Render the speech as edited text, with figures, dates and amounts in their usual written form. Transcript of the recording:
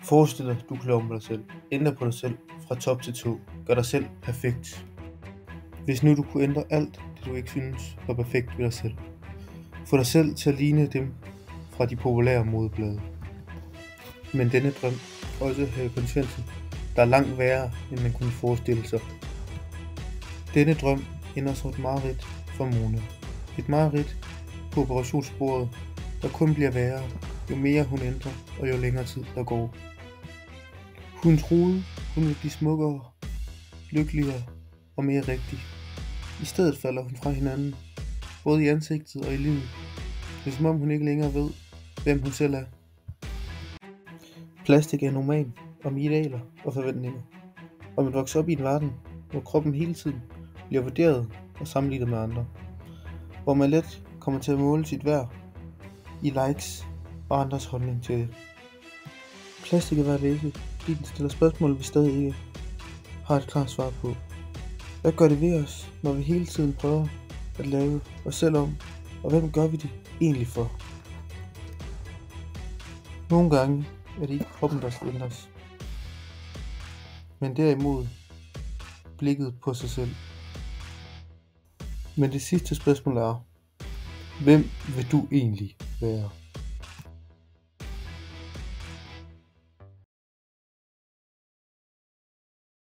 Forestil dig, du kan lave om på dig selv. Ændre på dig selv fra top til tå. Gør dig selv perfekt. Hvis nu du kunne ændre alt, det du ikke synes var perfekt ved dig selv. Få dig selv til at ligne dem fra de populære modeblade. Men denne drøm også have konsekvenser, der er langt værre, end man kunne forestille sig. Denne drøm ender som et mareridt for Mona. Et mareridt på operationsbordet, der kun bliver værre, jo mere hun ændrer, og jo længere tid der går. Hun troede, hun ville blive smukkere, lykkeligere og mere rigtig. I stedet falder hun fra hinanden, både i ansigtet og i livet. Det er som om hun ikke længere ved, hvem hun selv er. Plastik er normal, om idealer og forventninger. Og man vokser op i en verden, hvor kroppen hele tiden bliver vurderet og sammenlignet med andre. Hvor man let kommer til at måle sit værd i likes og andres holdning til det. Plastik er værd væsentligt, fordi den stiller spørgsmål, vi stadig ikke har et klart svar på. Hvad gør det ved os, når vi hele tiden prøver at lave os selv om, og hvem gør vi det egentlig for? Nogle gange er det ikke kroppen, der skal ændres, men derimod blikket på sig selv. Men det sidste spørgsmål er, hvem vil du egentlig være?